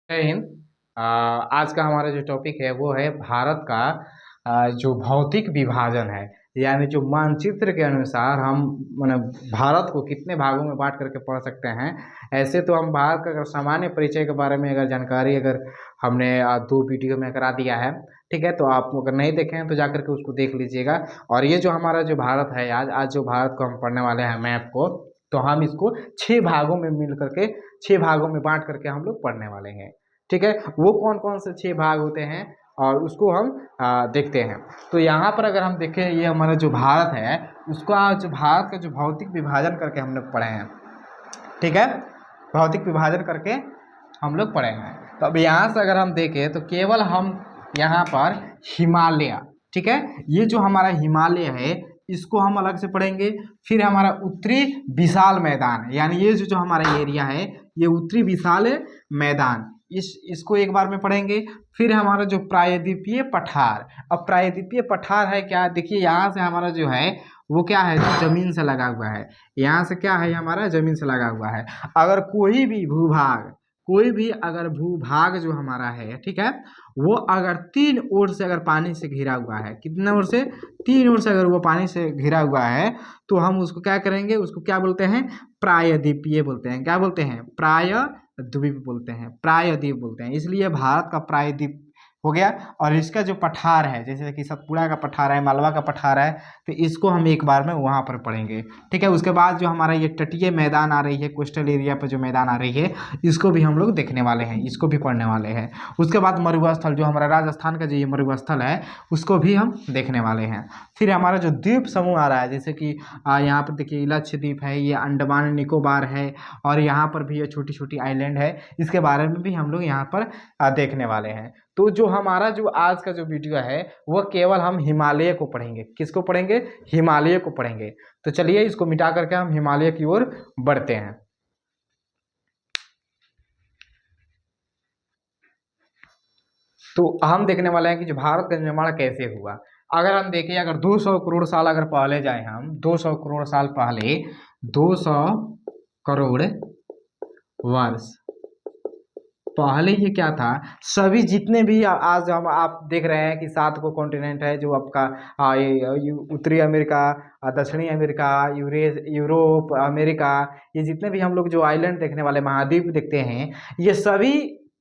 जय हिंद। आज का हमारा जो टॉपिक है वो है भारत का जो भौतिक विभाजन है, यानी जो मानचित्र के अनुसार हम मतलब भारत को कितने भागों में बांट करके पढ़ सकते हैं। ऐसे तो हम भारत का अगर सामान्य परिचय के बारे में अगर जानकारी अगर हमने दो वीडियो में करा दिया है। ठीक है, तो आप अगर नहीं देखे हैं तो जाकर के उसको देख लीजिएगा। और ये जो हमारा जो भारत है, आज जो भारत को हम पढ़ने वाले हैं मैप को, तो हम इसको 6 भागों में मिल करके 6 भागों में बांट करके हम लोग पढ़ने वाले हैं। ठीक है, वो कौन कौन से 6 भाग होते हैं और उसको हम देखते हैं। तो यहाँ पर अगर हम देखें, ये हमारा जो भारत है उसका जो भारत का जो भौतिक विभाजन करके हम लोग पढ़े हैं। ठीक है, भौतिक विभाजन करके हम लोग पढ़े हैं। तो अब यहाँ से अगर हम देखें तो केवल हम यहाँ पर हिमालय, ठीक है, ये जो हमारा हिमालय है इसको हम अलग से पढ़ेंगे। फिर हमारा उत्तरी विशाल मैदान, यानी ये जो हमारा एरिया है ये उत्तरी विशाल मैदान, इसको एक बार में पढ़ेंगे। फिर हमारा जो प्रायद्वीपीय पठार, अब प्रायद्वीपीय पठार है क्या, देखिए यहाँ से हमारा जो है वो क्या है, जो जमीन से लगा हुआ है। यहाँ से क्या है, हमारा जमीन से लगा हुआ है। अगर कोई भी भूभाग, कोई भी अगर भूभाग जो हमारा है, ठीक है, वो अगर 3 ओर से अगर पानी से घिरा हुआ है, कितने ओर से, 3 ओर से अगर वो पानी से घिरा हुआ है, तो हम उसको क्या करेंगे, उसको क्या बोलते हैं, प्रायद्वीपीय बोलते हैं। क्या बोलते हैं, प्रायद्वीप बोलते हैं, प्रायद्वीप बोलते हैं। इसलिए भारत का प्रायद्वीप हो गया। और इसका जो पठार है, जैसे कि सतपुड़ा का पठार है, मालवा का पठार है, तो इसको हम एक बार में वहाँ पर पढ़ेंगे। ठीक है, उसके बाद जो हमारा ये तटीय मैदान आ रही है, कोस्टल एरिया पर जो मैदान आ रही है, इसको भी हम लोग देखने वाले हैं, इसको भी पढ़ने वाले हैं। उसके बाद मरुस्थल, जो हमारा राजस्थान का जो ये मरुस्थल है उसको भी हम देखने वाले हैं। फिर हमारा जो द्वीप समूह आ रहा है, जैसे कि यहाँ पर देखिए लक्षद्वीप है, ये अंडमान निकोबार है, और यहाँ पर भी ये छोटी छोटी आइलैंड है, इसके बारे में भी हम लोग यहाँ पर देखने वाले हैं। तो जो हमारा जो आज का जो वीडियो है वह केवल हम हिमालय को पढ़ेंगे। किसको पढ़ेंगे, हिमालय को पढ़ेंगे। तो चलिए इसको मिटा करके हम हिमालय की ओर बढ़ते हैं। तो हम देखने वाले हैं कि जो भारत का निर्माण कैसे हुआ। अगर हम देखें, अगर 200 करोड़ साल अगर पहले जाए, हम 200 करोड़ साल पहले, 200 करोड़ वर्ष पहले ये क्या था, सभी जितने भी आज हम आप देख रहे हैं कि 7 को कॉन्टिनेंट है, जो आपका उत्तरी अमेरिका, दक्षिणी अमेरिका, यूरोप, अमेरिका, ये जितने भी हम लोग जो आइलैंड देखने वाले, महाद्वीप देखते हैं, ये सभी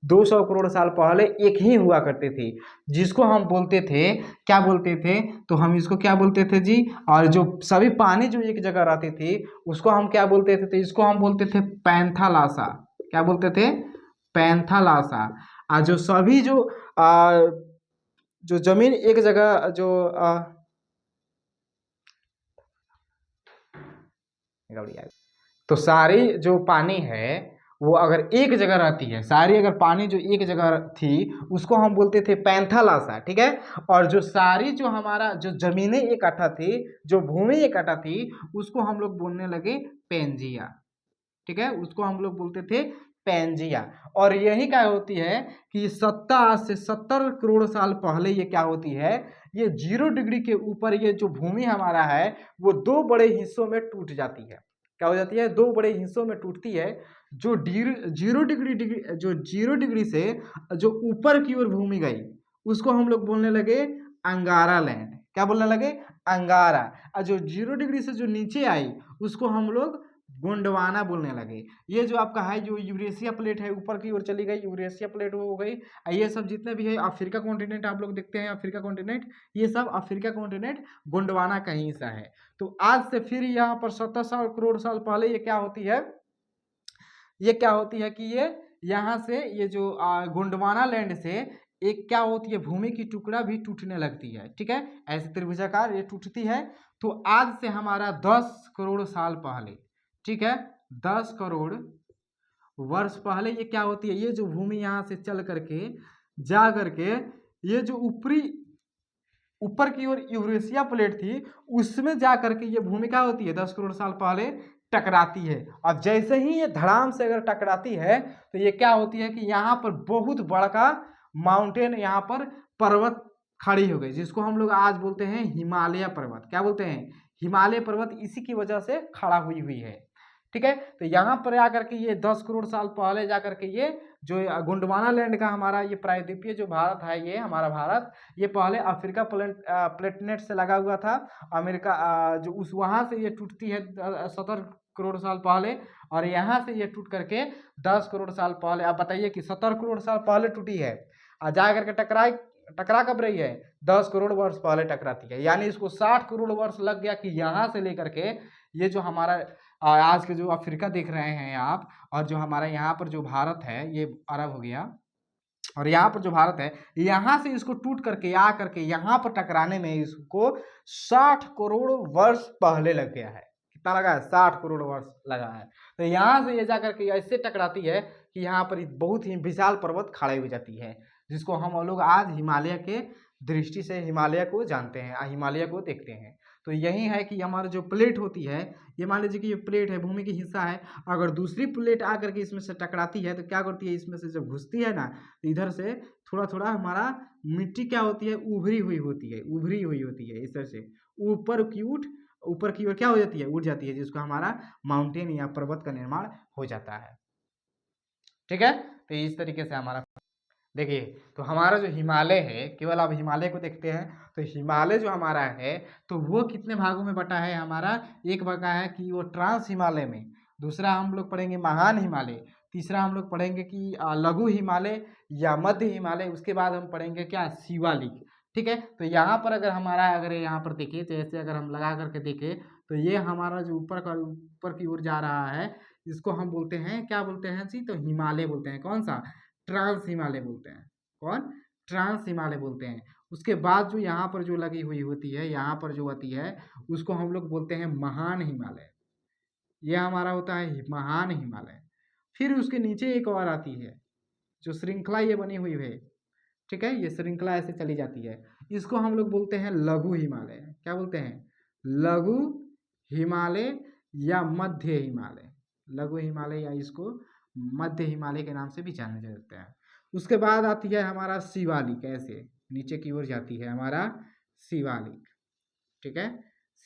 200 करोड़ साल पहले एक ही हुआ करते थे, जिसको हम बोलते थे, क्या बोलते थे, तो हम इसको क्या बोलते थे जी, और जो सभी पानी जो एक जगह रहती थी उसको हम क्या बोलते थे, तो इसको हम बोलते थे पैंथालासा। क्या बोलते थे, पैंथालासा। जो सभी जो जमीन एक जगह जो तो सारी जो पानी है वो अगर एक जगह रहती है, सारी अगर पानी जो एक जगह थी उसको हम बोलते थे पैंथालासा। ठीक है, और जो सारी जो हमारा जो जमीनें इकट्ठा थी, जो भूमि इकट्ठा थी, उसको हम लोग बोलने लगे पेंजिया। ठीक है, उसको हम लोग बोलते थे पेंजिया। और यही क्या होती है कि 70 करोड़ साल पहले ये क्या होती है, ये 0 डिग्री के ऊपर ये जो भूमि हमारा है वो 2 बड़े हिस्सों में टूट जाती है। क्या हो जाती है, 2 बड़े हिस्सों में टूटती है। जो 0 डिग्री से जो ऊपर की ओर भूमि गई उसको हम लोग बोलने लगे अंगारा लैंड। क्या बोलने लगे, अंगारा। और जो 0 डिग्री से जो नीचे आई उसको हम लोग गोंडवाना बोलने लगे। ये जो आपका है, जो यूरेशिया प्लेट है ऊपर की ओर चली गई, यूरेशिया प्लेट हो गई। ये सब जितने भी है, अफ्रीका कॉन्टिनेंट आप लोग देखते हैं, अफ्रीका कॉन्टिनेंट, ये सब अफ्रीका कॉन्टिनेंट गोंडवाना का ही हिस्सा है। तो आज से फिर यहाँ पर 1700 करोड़ साल पहले ये क्या होती है, ये क्या होती है कि ये यहाँ से ये जो गोंडवाना लैंड से एक क्या होती है, भूमि की टुकड़ा भी टूटने लगती है। ठीक है, ऐसे त्रिभुजाकार ये टूटती है। तो आज से हमारा 10 करोड़ साल पहले, ठीक है, 10 करोड़ वर्ष पहले ये क्या होती है, ये जो भूमि यहाँ से चल करके जा करके ये जो ऊपर की ओर यूरेशिया प्लेट थी उसमें जा करके ये भूमि क्या होती है, 10 करोड़ साल पहले टकराती है। और जैसे ही ये धड़ाम से अगर टकराती है तो ये क्या होती है कि यहाँ पर बहुत बड़ा माउंटेन, यहाँ पर पर्वत खड़ी हो गई, जिसको हम लोग आज बोलते हैं हिमालय पर्वत। क्या बोलते हैं, हिमालय पर्वत, इसी की वजह से खड़ा हुई है। ठीक है। तो यहाँ पर आकर के ये 10 करोड़ साल पहले जाकर के ये जो गोंडवाना लैंड का हमारा ये प्रायद्वीपीय जो भारत है, ये हमारा भारत, ये पहले अफ्रीका प्लेटनेट से लगा हुआ था। अमेरिका जो उस वहाँ से ये टूटती है 70 करोड़ साल पहले, और यहाँ से ये टूट करके 10 करोड़ साल पहले। आप बताइए कि 70 करोड़ साल पहले टूटी है और जा करके टकरा कब रही है? 10 करोड़ वर्ष पहले टकराती है। यानी इसको 60 करोड़ वर्ष लग गया कि यहाँ से लेकर के ये जो हमारा आज के जो अफ्रीका देख रहे हैं आप, और जो हमारा यहाँ पर जो भारत है ये अरब हो गया, और यहाँ पर जो भारत है यहाँ से इसको टूट करके आ करके यहाँ पर टकराने में इसको 60 करोड़ वर्ष पहले लग गया है। कितना लगा है? 60 करोड़ वर्ष लगा है। तो यहाँ से ये जा करके ऐसे टकराती है कि यहाँ पर बहुत ही विशाल पर्वत खड़े हो जाती है, जिसको हम लोग आज हिमालय के दृष्टि से हिमालय को जानते हैं, हिमालय को देखते हैं। तो यही है कि हमारा जो प्लेट होती है, ये मान लीजिए कि ये प्लेट है, भूमि की हिस्सा है, अगर दूसरी प्लेट आकर के इसमें से टकराती है तो क्या करती है? इसमें से जब घुसती है ना, तो इधर से थोड़ा थोड़ा हमारा मिट्टी क्या होती है? उभरी हुई होती है, उभरी हुई होती है। इस तरह से ऊपर की ओर क्या हो जाती है? उठ जाती है, जिसको हमारा माउंटेन या पर्वत का निर्माण हो जाता है। ठीक है। तो इस तरीके से हमारा देखिए, तो हमारा जो हिमालय है, केवल आप हिमालय को देखते हैं तो हिमालय जो हमारा है तो वो कितने भागों में बटा है? हमारा एक बटा है कि वो ट्रांस हिमालय में, दूसरा हम लोग पढ़ेंगे महान हिमालय, तीसरा हम लोग पढ़ेंगे कि लघु हिमालय या मध्य हिमालय, उसके बाद हम पढ़ेंगे क्या? शिवालिक। ठीक है। तो यहाँ पर अगर यहाँ पर देखें तो ऐसे अगर हम लगा करके देखें तो ये हमारा जो ऊपर की ओर जा रहा है, इसको हम बोलते हैं, क्या बोलते हैं जी? तो हिमालय बोलते हैं। कौन सा? ट्रांस हिमालय बोलते हैं। कौन? ट्रांस हिमालय बोलते हैं। उसके बाद जो यहाँ पर जो लगी हुई होती है, यहाँ पर जो होती है, उसको हम लोग बोलते हैं महान हिमालय। यह हमारा होता है महान हिमालय। फिर उसके नीचे एक और आती है जो श्रृंखला ये बनी हुई है। ठीक है, ये श्रृंखला ऐसे चली जाती है, इसको हम लोग बोलते हैं लघु हिमालय। क्या बोलते हैं? लघु हिमालय या मध्य हिमालय। लघु हिमालय या इसको मध्य हिमालय के नाम से भी जाने जाते हैं। उसके बाद आती है हमारा शिवालिक, ऐसे नीचे की ओर जाती है हमारा शिवालिक। ठीक है,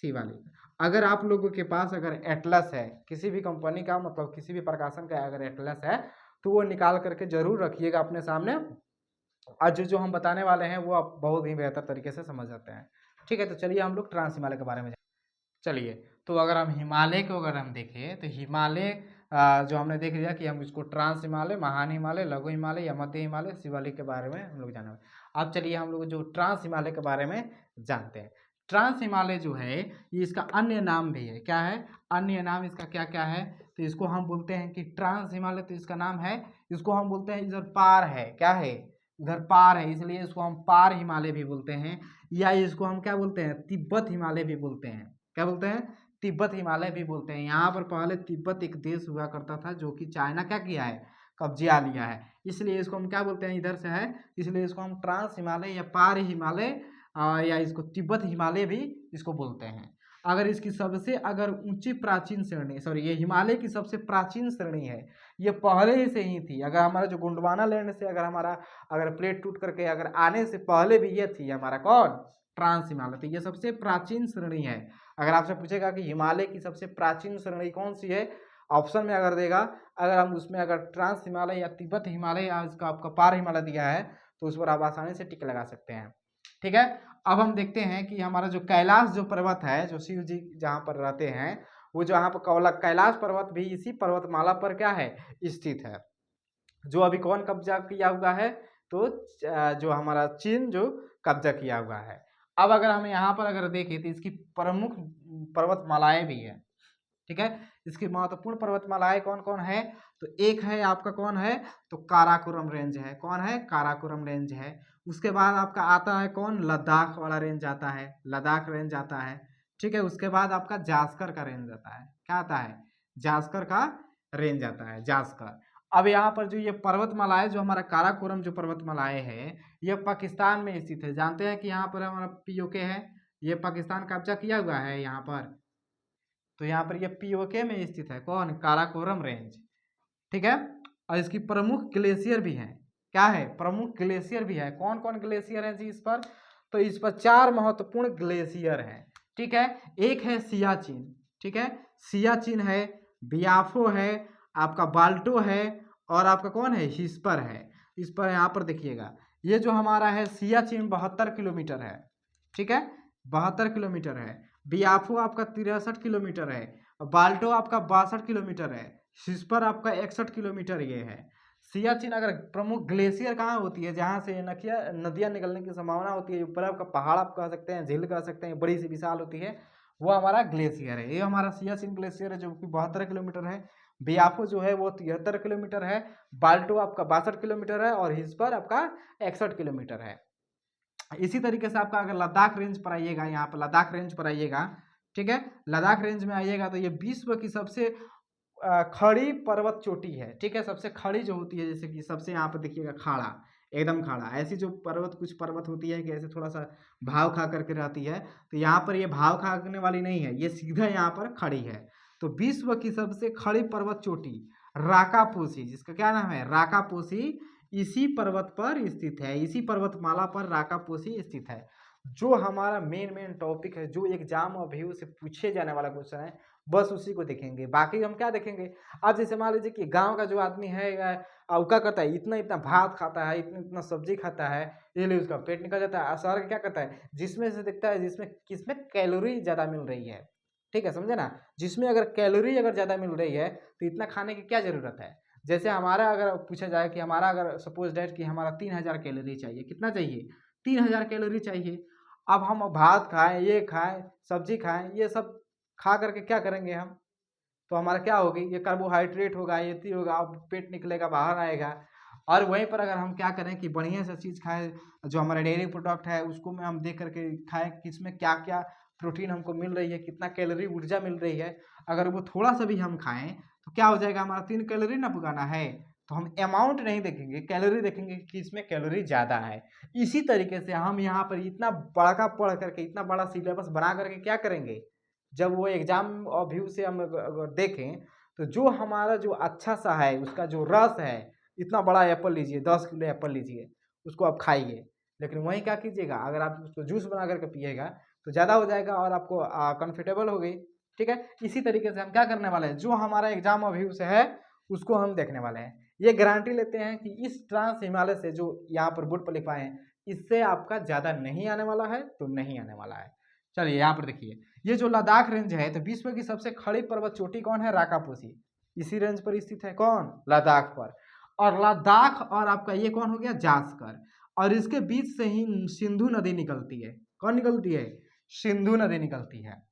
शिवालिक। अगर आप लोगों के पास अगर एटलस है किसी भी कंपनी का, मतलब किसी भी प्रकाशन का अगर एटलस है तो वो निकाल करके जरूर रखिएगा अपने सामने। आज जो हम बताने वाले हैं वो आप बहुत ही बेहतर तरीके से समझ जाते हैं। ठीक है, तो चलिए हम लोग ट्रांस हिमालय के बारे में चलिए। तो अगर हम हिमालय को अगर हम देखें तो हिमालय जो हमने देख लिया कि हम इसको ट्रांस हिमालय, महान हिमालय, लघु हिमालय या मध्य हिमालय, शिवालिक के बारे में हम लोग जाना। अब चलिए हम लोग जो ट्रांस हिमालय के बारे में जानते हैं। ट्रांस हिमालय जो है ये इसका अन्य नाम भी है। क्या है अन्य नाम इसका? क्या क्या है? तो इसको हम बोलते हैं कि ट्रांस हिमालय, तो इसका नाम है, इसको हम बोलते हैं इधर पार है। क्या है? इधर पार है, इसलिए इसको हम पार हिमालय भी बोलते हैं, या इसको हम क्या बोलते हैं? तिब्बत हिमालय भी बोलते हैं। क्या बोलते हैं? तिब्बत हिमालय भी बोलते हैं। यहाँ पर पहले तिब्बत एक देश हुआ करता था जो कि चाइना क्या किया है? कब्जा लिया है, इसलिए इसको हम क्या बोलते हैं? इधर से है, इसलिए इसको हम ट्रांस हिमालय या पार हिमालय या इसको तिब्बत हिमालय भी इसको बोलते हैं। अगर इसकी सबसे अगर ऊंची प्राचीन श्रेणी, सॉरी ये हिमालय की सबसे प्राचीन श्रेणी है, ये पहले ही से ही थी। अगर हमारा जो गोंडवाना लैंड से अगर प्लेट टूट करके अगर आने से पहले भी ये थी हमारा कौन? ट्रांस हिमालय। तो ये सबसे प्राचीन श्रेणी है। अगर आपसे पूछेगा कि हिमालय की सबसे प्राचीन श्रेणी कौन सी है, ऑप्शन में अगर देगा, अगर हम उसमें अगर ट्रांस हिमालय या तिब्बत हिमालय या इसका आपका पार हिमालय दिया है तो उस पर आप आसानी से टिक लगा सकते हैं। ठीक है, अब हम देखते हैं कि हमारा जो कैलाश जो पर्वत है, जो शिव जी जहाँ पर रहते हैं, वो जो यहाँ पर कैलाश पर्वत भी इसी पर्वतमाला पर क्या है? स्थित है। जो अभी कौन कब्जा किया हुआ है? तो जो हमारा चीन जो कब्जा किया हुआ है। अब अगर हम यहाँ पर अगर देखें तो इसकी प्रमुख पर्वतमालाएं भी है। ठीक है, इसकी महत्वपूर्ण पर्वतमालाएं कौन कौन है? तो एक है आपका कौन है? तो काराकोरम रेंज है। कौन है? काराकोरम रेंज है। उसके बाद आपका आता है कौन? लद्दाख वाला रेंज आता है, लद्दाख रेंज आता है। ठीक है, उसके बाद आपका जास्कर का रेंज आता है। क्या आता है? जास्कर का रेंज आता है, जास्कर। अब यहाँ पर जो ये पर्वतमालाएं, जो हमारा काराकोरम जो पर्वतमालाएं है, ये पाकिस्तान में स्थित है। जानते हैं कि यहाँ पर हमारा पीओके है, ये पाकिस्तान कब्जा किया हुआ है यहाँ पर। तो यहाँ पर ये पीओके में स्थित है कौन? काराकोरम रेंज। ठीक है, और इसकी प्रमुख ग्लेशियर भी है। क्या है? प्रमुख ग्लेशियर भी है। कौन कौन ग्लेशियर है जी इस पर? तो इस पर 4 महत्वपूर्ण ग्लेशियर हैं। ठीक है, एक है सियाचिन। ठीक है, सियाचिन है। बियाफो है, आपका बाल्टो है, और आपका कौन है, हिस्पर है। इस पर यहाँ पर देखिएगा, ये जो हमारा है सियाचिन 72 किलोमीटर है, ठीक है, 72 किलोमीटर है। बियाफो आपका 63 किलोमीटर है, बाल्टो आपका 62 किलोमीटर है, हिस्पर आपका 61 किलोमीटर ये है। सियाचिन अगर प्रमुख ग्लेशियर कहाँ होती है, जहाँ से नदियाँ निकलने की संभावना होती है, बर्फ का पहाड़ आप कह सकते हैं, झील कह सकते हैं, बड़ी सी विशाल होती है, वो हमारा ग्लेशियर है। ये हमारा सियाचिन ग्लेशियर है जो कि 72 किलोमीटर है। बियाफो जो है वो 73 किलोमीटर है, बाल्टो आपका 62 किलोमीटर है, और हिस्पर आपका 61 किलोमीटर है। इसी तरीके से आपका अगर लद्दाख रेंज पर आइएगा, यहाँ पर लद्दाख रेंज पर आइएगा, ठीक है, लद्दाख रेंज में आइएगा तो ये विश्व की सबसे खड़ी पर्वत चोटी है, ठीक है, सबसे खड़ी जो होती है, जैसे कि सबसे यहाँ पर देखिएगा खाड़ा, एकदम खाड़ा, ऐसी जो पर्वत, कुछ पर्वत होती है कि ऐसे थोड़ा सा भाव खा करके रहती है, तो यहाँ पर ये भाव खाने वाली नहीं है, ये सीधा यहाँ पर खड़ी है। तो विश्व की सबसे खड़ी पर्वत चोटी राकापोसी, जिसका क्या नाम है, राकापोसी, इसी पर्वत पर स्थित है, इसी पर्वतमाला पर राकापोसी स्थित है। जो हमारा मेन टॉपिक है, जो एग्जाम और व्यू से पूछे जाने वाला क्वेश्चन है, बस उसी को देखेंगे, बाकी हम क्या देखेंगे। अब जैसे मान लीजिए कि गांव का जो आदमी है वो क्या करता है, इतना इतना भात खाता है, इतना इतना सब्जी खाता है, ये लिए उसका पेट निकल जाता है। शहर का क्या करता है, जिसमें से देखता है जिसमें किसमें कैलोरी ज़्यादा मिल रही है, ठीक है, समझे ना, जिसमें अगर कैलोरी अगर ज़्यादा मिल रही है तो इतना खाने की क्या ज़रूरत है। जैसे हमारा अगर पूछा जाए कि हमारा अगर सपोज डेट कि हमारा 3000 कैलोरी चाहिए, कितना चाहिए, 3000 कैलोरी चाहिए। अब हम भात खाएं, ये खाएं, सब्जी खाएं, ये सब खा करके क्या करेंगे हम, तो हमारा क्या होगी, ये कार्बोहाइड्रेट होगा, ये होगा, अब पेट निकलेगा, बाहर आएगा। और वहीं पर अगर हम क्या करें कि बढ़िया सा चीज़ खाएं, जो हमारा डेयरी प्रोडक्ट है उसको में हम देख करके खाएं कि इसमें क्या क्या प्रोटीन हमको मिल रही है, कितना कैलोरी ऊर्जा मिल रही है। अगर वो थोड़ा सा भी हम खाएं तो क्या हो जाएगा, हमारा 3 कैलोरी ना पुगाना है, तो हम अमाउंट नहीं देखेंगे, कैलोरी देखेंगे कि इसमें कैलोरी ज़्यादा है। इसी तरीके से हम यहाँ पर इतना बड़ा पढ़ करके, इतना बड़ा सिलेबस बना करके क्या करेंगे, जब वो एग्जाम और व्यू से हम अगर देखें तो जो हमारा जो अच्छा सा है, उसका जो रस है, इतना बड़ा एप्पल लीजिए, 10 किलो एप्पल लीजिए, उसको आप खाइए, लेकिन वहीं क्या कीजिएगा, अगर आप उसको जूस बना करके पिएगा तो ज़्यादा हो जाएगा और आपको कंफर्टेबल हो गई, ठीक है। इसी तरीके से हम क्या करने वाले हैं, जो हमारा एग्जाम और व्यू से है उसको हम देखने वाले हैं। ये गारंटी लेते हैं कि इस ट्रांस हिमालय से जो यहाँ पर बोर्ड पर लिखवाए हैं, इससे आपका ज़्यादा नहीं आने वाला है, तो नहीं आने वाला है। चलिए यहाँ पर देखिए, ये जो लद्दाख रेंज है, तो विश्व की सबसे खड़ी पर्वत चोटी कौन है, राकापोसी, इसी रेंज पर स्थित है, कौन, लद्दाख पर। और लद्दाख और आपका ये कौन हो गया, जास्कर, और इसके बीच से ही सिंधु नदी निकलती है। कौन निकलती है, सिंधु नदी निकलती है।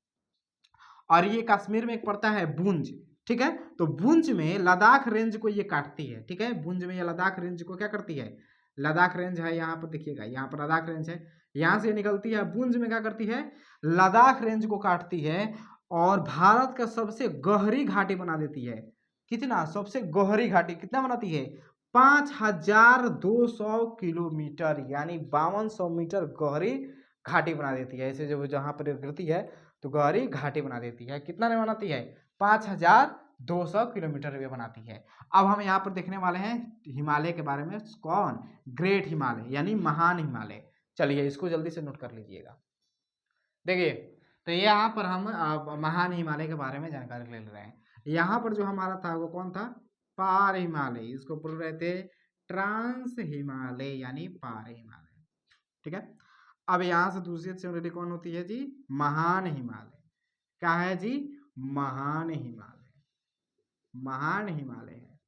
और ये कश्मीर में एक पड़ता है भुंज, ठीक है, तो भुंज में लद्दाख रेंज को ये काटती है, ठीक है, भुंज में ये लद्दाख रेंज को क्या करती है, लद्दाख रेंज है, यहाँ पर देखिएगा, यहाँ पर लद्दाख रेंज है, यहाँ से निकलती है, भुंज में क्या करती है, लद्दाख रेंज को काटती है, और भारत का सबसे गहरी घाटी बना देती है। कितना, सबसे गहरी घाटी कितना बनाती है, 5200 किलोमीटर, यानी 5200 मीटर गहरी घाटी बना देती है। ऐसे जो जहाँ पर गिरती है तो गहरी घाटी बना देती है। कितना में बनाती है, 5200 किलोमीटर में बनाती है। अब हम यहाँ पर देखने वाले हैं हिमालय के बारे में, कौन, ग्रेट हिमालय, यानी महान हिमालय। चलिए इसको जल्दी से नोट कर लीजिएगा। देखिए, तो यहाँ पर हम महान हिमालय के बारे में जानकारी ले रहे हैं। यहाँ पर जो हमारा था वो कौन था, पार हिमालय, इसको बोल रहे थे ट्रांस हिमालय, यानी पार हिमालय, ठीक है। अब यहाँ से दूसरी चौड़ी कौन होती है जी, महान हिमालय। क्या है जी, महान हिमालय, महान हिमालय है।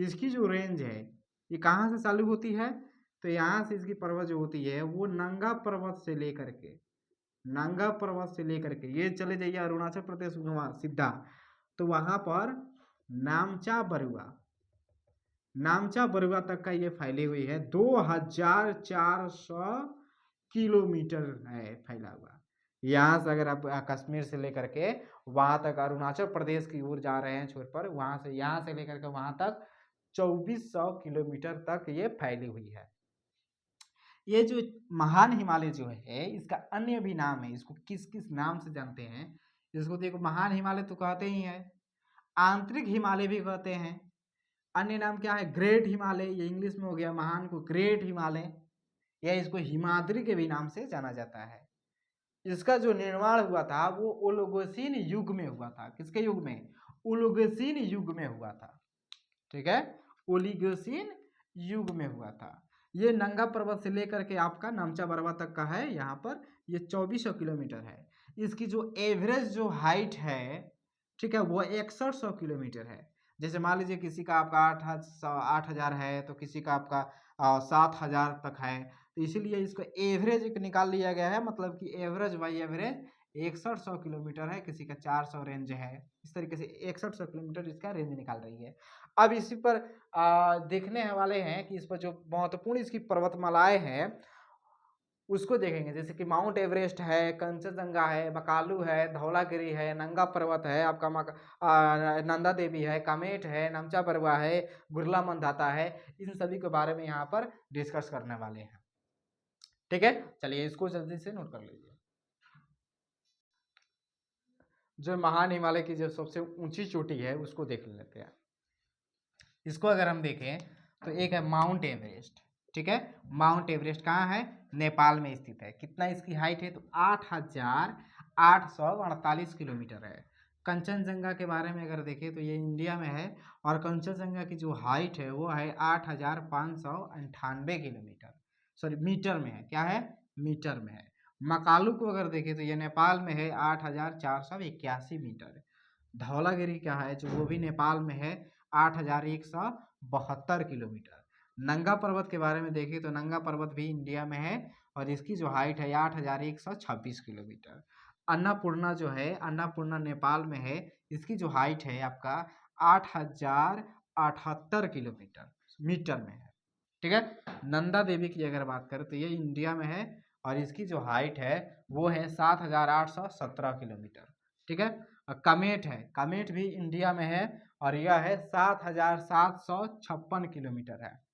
इसकी जो रेंज है ये कहाँ से चालू होती है, तो यहाँ से इसकी पर्वत जो होती है वो नंगा पर्वत से लेकर के, नंगा पर्वत से लेकर के ये चले जाइए अरुणाचल प्रदेश वहाँ सीधा, तो वहाँ पर नामचा बरुआ, नामचा बरुआ तक का ये फैली हुई है, 2400 किलोमीटर है फैला हुआ। यहाँ से अगर आप कश्मीर से लेकर के वहाँ तक अरुणाचल प्रदेश की ओर जा रहे हैं छोर पर, वहाँ से यहाँ से लेकर के वहाँ तक 2400 किलोमीटर तक ये फैली हुई है। ये जो महान हिमालय जो है इसका अन्य भी नाम है, इसको किस किस नाम से जानते हैं, इसको देखो, महान हिमालय तो कहते ही है, आंतरिक हिमालय भी कहते हैं, अन्य नाम क्या है, ग्रेट हिमालय, ये इंग्लिश में हो गया, महान को ग्रेट हिमालय, या इसको हिमाद्री के भी नाम से जाना जाता है। इसका जो निर्माण हुआ था वो ओलोगोसीन युग में हुआ था, किसके युग में, ओलिगोसीन युग में हुआ था। ठीक है, ओलिगोसीन युग में हुआ था। ये नंगा पर्वत से लेकर के आपका नामचा बरवा तक का है, यहाँ पर ये 2400 किलोमीटर है। इसकी जो एवरेज जो हाइट है, ठीक है, वो 6100 किलोमीटर है। जैसे मान लीजिए किसी का आपका 8,000 है, तो किसी का आपका 7,000 तक है, तो इसीलिए इसको एवरेज एक निकाल लिया गया है, मतलब कि एवरेज बाई एवरेज 6100 किलोमीटर है, किसी का 400 रेंज है। इस तरीके से 6100 किलोमीटर इसका रेंज निकाल रही है। अब इसी पर देखने वाले हैं कि इस पर जो महत्वपूर्ण इसकी पर्वतमालाएं हैं उसको देखेंगे, जैसे कि माउंट एवरेस्ट है, कंचनजंगा है, मकालू है, धौलागिरी है, नंगा पर्वत है, आपका नंदा देवी है, कामेट है, नमचा बरवा है, गुरला मंदाता है। इन सभी के बारे में यहाँ पर डिस्कस करने वाले हैं। ठीक है, चलिए इसको जल्दी से नोट कर लीजिए। जो महान हिमालय की जो सबसे ऊंची चोटी है उसको देख लेते हैं। इसको अगर हम देखें तो एक है माउंट एवरेस्ट। ठीक है, माउंट एवरेस्ट कहाँ है? नेपाल में स्थित है। कितना इसकी हाइट है? तो 8,848 किलोमीटर है। कंचनजंगा के बारे में अगर देखें तो ये इंडिया में है, और कंचनजंगा की जो हाइट है वो है 8,598 किलोमीटर, सॉरी मीटर में है। क्या है? मीटर में है। मकालू को अगर देखें तो ये नेपाल में है, 8,481 मीटर। धौलागिरी क्या है जो वो भी नेपाल में है, 8,172 किलोमीटर। नंगा पर्वत के बारे में देखें तो नंगा पर्वत भी इंडिया में है, और इसकी जो हाइट है 8,126 किलोमीटर। अन्नपूर्णा जो है, अन्नपूर्णा नेपाल में है, इसकी जो हाइट है आपका 8,078 किलोमीटर मीटर में है। ठीक है, नंदा देवी की अगर बात करें तो ये इंडिया में है, और इसकी जो हाइट है वो है 7,817 किलोमीटर। ठीक है, कामेट है, कामेट भी इंडिया में है, और यह है 7,756 किलोमीटर है।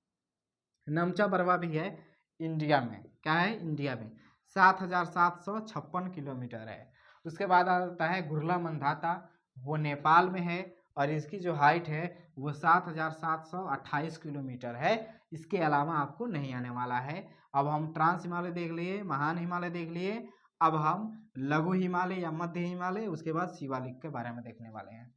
नमचा बरवा भी है इंडिया में। क्या है? इंडिया में 7,756 किलोमीटर है। उसके बाद आता है गुरला मंदाता, वो नेपाल में है, और इसकी जो हाइट है वो 7,728 किलोमीटर है। इसके अलावा आपको नहीं आने वाला है। अब हम ट्रांस हिमालय देख लिए, महान हिमालय देख लिए, अब हम लघु हिमालय या मध्य हिमालय, उसके बाद शिवालिक के बारे में देखने वाले हैं।